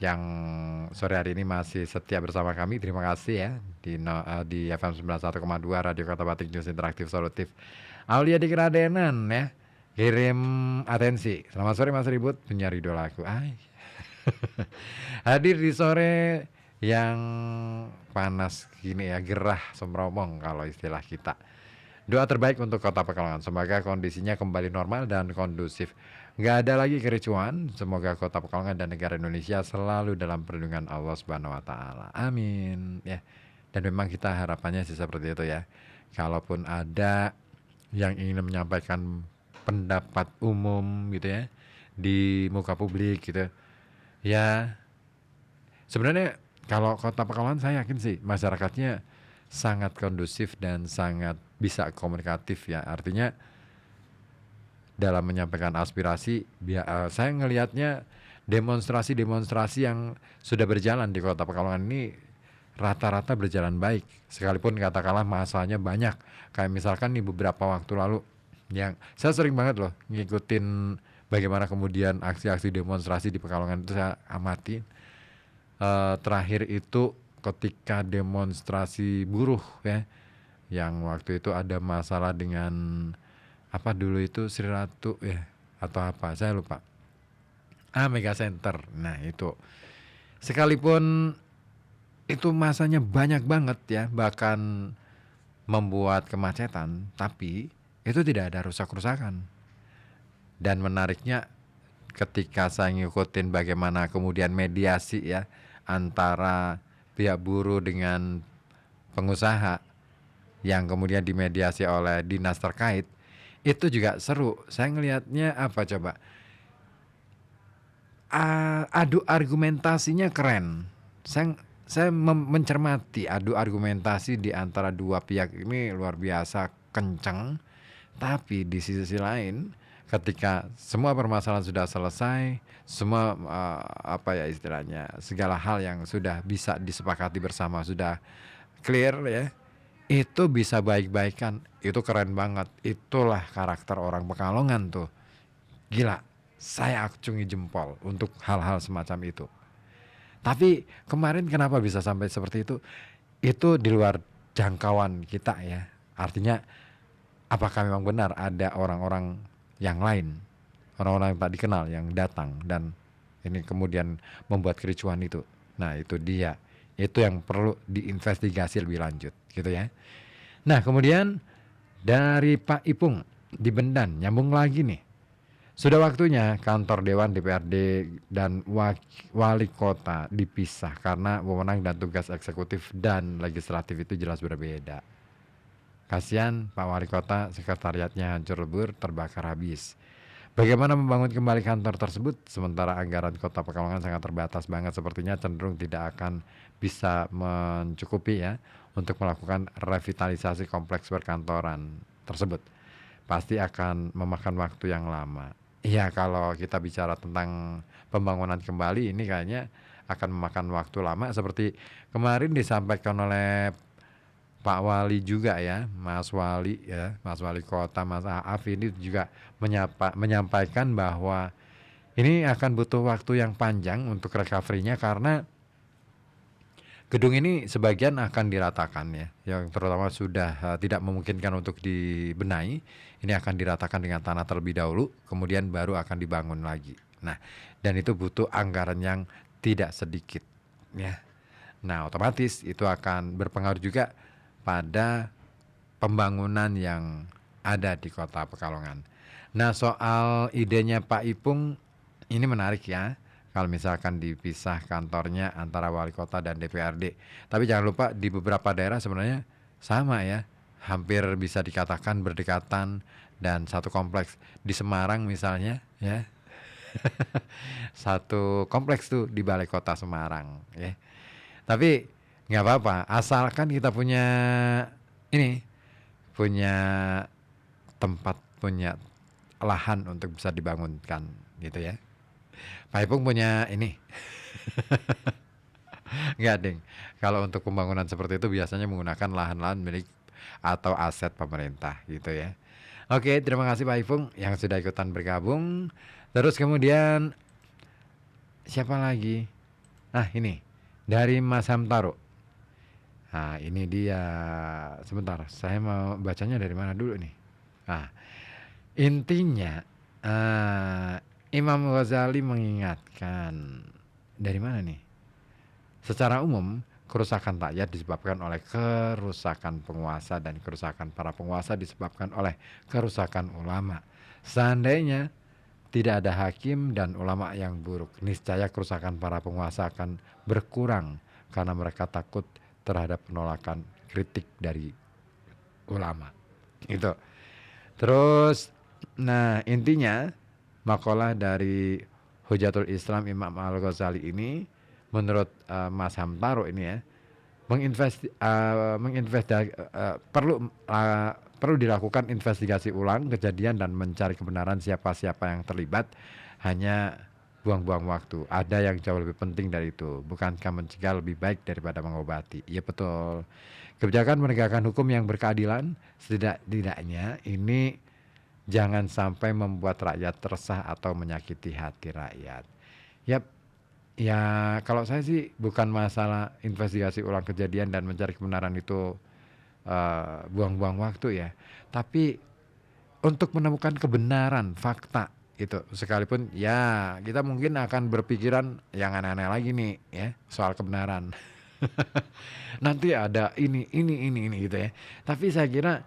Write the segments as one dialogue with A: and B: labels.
A: yang sore hari ini masih setia bersama kami. Terima kasih ya di FM 91,2 Radio Kota Batik News Interaktif Solutif. Aulia di Keradenan ya. Kirim atensi. Selamat sore Mas Ribut, penyiar idolaku. Hadir di sore yang panas gini ya, gerah semromong kalau istilah kita. Doa terbaik untuk Kota Pekalongan. Semoga kondisinya kembali normal dan kondusif. Nggak ada lagi kericuan. Semoga Kota Pekalongan dan negara Indonesia selalu dalam perlindungan Allah Subhanahu wa taala. Amin. Ya. Dan memang kita harapannya sih seperti itu ya. Kalaupun ada yang ingin menyampaikan pendapat umum gitu ya di muka publik gitu. Ya, sebenarnya kalau Kota Pekalongan saya yakin sih masyarakatnya sangat kondusif dan sangat bisa komunikatif ya. Artinya dalam menyampaikan aspirasi, saya ngelihatnya demonstrasi-demonstrasi yang sudah berjalan di Kota Pekalongan ini rata-rata berjalan baik. Sekalipun katakanlah masanya banyak. Kayak misalkan nih beberapa waktu lalu yang saya sering banget loh ngikutin bagaimana kemudian aksi-aksi demonstrasi di Pekalongan itu saya amati. Terakhir itu ketika demonstrasi buruh ya, yang waktu itu ada masalah dengan apa dulu itu Sri Ratu ya atau apa saya lupa. Mega Center. Nah itu sekalipun itu masanya banyak banget ya, bahkan membuat kemacetan, tapi itu tidak ada rusak-rusakan. Dan menariknya ketika saya ngikutin bagaimana kemudian mediasi ya antara pihak buruh dengan pengusaha yang kemudian dimediasi oleh dinas terkait, itu juga seru. Saya ngelihatnya apa coba? Adu argumentasinya keren. Saya mencermati adu argumentasi di antara dua pihak ini luar biasa kencang. Tapi di sisi lain, ketika semua permasalahan sudah selesai, semua apa ya istilahnya, segala hal yang sudah bisa disepakati bersama sudah clear ya, itu bisa baik-baikan. Itu keren banget. Itulah karakter orang Pekalongan tuh. Gila, saya acungi jempol untuk hal-hal semacam itu. Tapi kemarin kenapa bisa sampai seperti itu? Itu di luar jangkauan kita ya. Artinya apakah memang benar ada orang-orang yang lain, orang-orang yang tak dikenal yang datang dan ini kemudian membuat kericuan itu. Nah itu dia, itu yang perlu diinvestigasi lebih lanjut gitu ya. Nah kemudian dari Pak Ipung di Bendan nyambung lagi nih. Sudah waktunya kantor Dewan DPRD dan Wali Kota dipisah karena wewenang dan tugas eksekutif dan legislatif itu jelas berbeda. Kasihan Pak Wali Kota, sekretariatnya hancur lebur, terbakar habis. Bagaimana membangun kembali kantor tersebut sementara anggaran Kota Pekalongan sangat terbatas banget, sepertinya cenderung tidak akan bisa mencukupi ya untuk melakukan revitalisasi kompleks perkantoran tersebut. Pasti akan memakan waktu yang lama. Iya, kalau kita bicara tentang pembangunan kembali ini kayaknya akan memakan waktu lama seperti kemarin disampaikan oleh Pak Wali juga ya, Mas Wali ya, Mas Wali Kota, Mas Aaf ini juga menyampaikan bahwa ini akan butuh waktu yang panjang untuk recovery-nya karena gedung ini sebagian akan diratakan ya, yang terutama sudah tidak memungkinkan untuk dibenahi. Ini akan diratakan dengan tanah terlebih dahulu, kemudian baru akan dibangun lagi. Nah, dan itu butuh anggaran yang tidak sedikit ya. Nah, otomatis itu akan berpengaruh juga pada pembangunan yang ada di Kota Pekalongan. Nah, soal idenya Pak Ipung ini menarik ya. Kalau misalkan dipisah kantornya antara wali kota dan DPRD. Tapi jangan lupa di beberapa daerah sebenarnya sama ya. Hampir bisa dikatakan berdekatan dan satu kompleks. Di Semarang misalnya ya. Satu kompleks tuh di Balai Kota Semarang ya. Tapi nggak apa-apa, asalkan kita punya ini, punya tempat, punya lahan untuk bisa dibangunkan gitu ya. Pak Ipung punya ini. Nggak ding. Kalau untuk pembangunan seperti itu biasanya menggunakan lahan-lahan milik atau aset pemerintah gitu ya. Oke, terima kasih Pak Ipung yang sudah ikutan bergabung. Terus kemudian siapa lagi? Nah ini, dari Mas Hamtaro. Nah ini dia, sebentar saya mau bacanya dari mana dulu nih. Nah intinya Imam Ghazali mengingatkan, dari mana nih? Secara umum, kerusakan rakyat disebabkan oleh kerusakan penguasa dan kerusakan para penguasa disebabkan oleh kerusakan ulama. Seandainya tidak ada hakim dan ulama yang buruk, niscaya kerusakan para penguasa akan berkurang karena mereka takut terhadap penolakan kritik dari ulama. Itu. Terus, nah intinya makalah dari Hujatul Islam Imam Al-Ghazali ini, menurut Mas Hamtaro ini ya, perlu dilakukan investigasi ulang kejadian dan mencari kebenaran siapa-siapa yang terlibat. Hanya buang-buang waktu. Ada yang jauh lebih penting dari itu. Bukankah mencegah lebih baik daripada mengobati? Iya betul. Kebijakan menegakkan hukum yang berkeadilan, setidaknya ini jangan sampai membuat rakyat resah atau menyakiti hati rakyat. Yap, ya kalau saya sih bukan masalah investigasi ulang kejadian dan mencari kebenaran itu buang-buang waktu ya. Tapi untuk menemukan kebenaran, fakta itu sekalipun ya kita mungkin akan berpikiran yang aneh-aneh lagi nih ya soal kebenaran. Nanti ada ini gitu ya. Tapi saya kira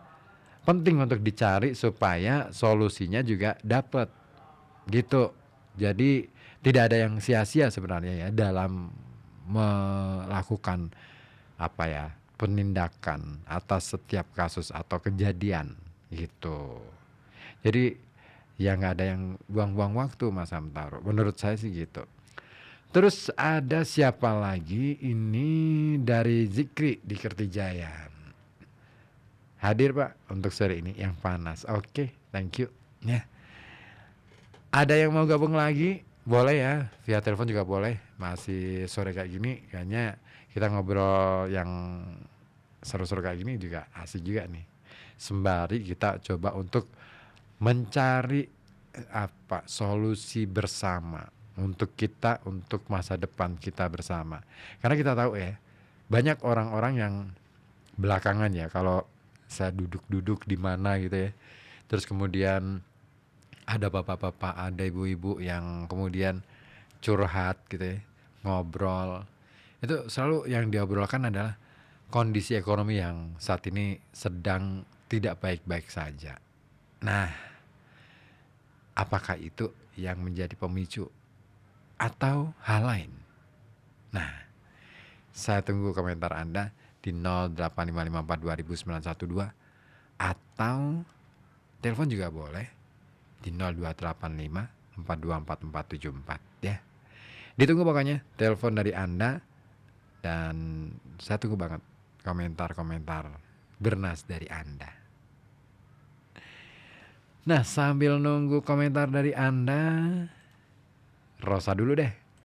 A: penting untuk dicari supaya solusinya juga dapat gitu. Jadi tidak ada yang sia-sia sebenarnya ya dalam melakukan apa ya, penindakan atas setiap kasus atau kejadian gitu. Jadi ya nggak ada yang buang-buang waktu Mas Hamtaro. Menurut saya sih gitu. Terus ada siapa lagi? Ini dari Zikri di Kertijaya. Hadir Pak untuk sore ini yang panas. Oke, thank you. Ya. Ada yang mau gabung lagi? Boleh ya, via telepon juga boleh. Masih sore kayak gini, kayaknya kita ngobrol yang seru-seru kayak gini juga asik juga nih. Sembari kita coba untuk mencari apa solusi bersama untuk kita, untuk masa depan kita bersama. Karena kita tahu ya, banyak orang-orang yang belakangan ya, kalau saya duduk-duduk di mana gitu ya, terus kemudian ada bapak-bapak, ada ibu-ibu yang kemudian curhat gitu ya, ngobrol. Itu selalu yang diobrolkan adalah kondisi ekonomi yang saat ini sedang tidak baik-baik saja. Nah, apakah itu yang menjadi pemicu atau hal lain? Nah, saya tunggu komentar Anda di 0855420912 atau telepon juga boleh di 0285424474 ya. Ditunggu pokoknya telepon dari Anda, dan saya tunggu banget komentar-komentar bernas dari Anda. Nah, sambil nunggu komentar dari Anda, Rosa dulu deh.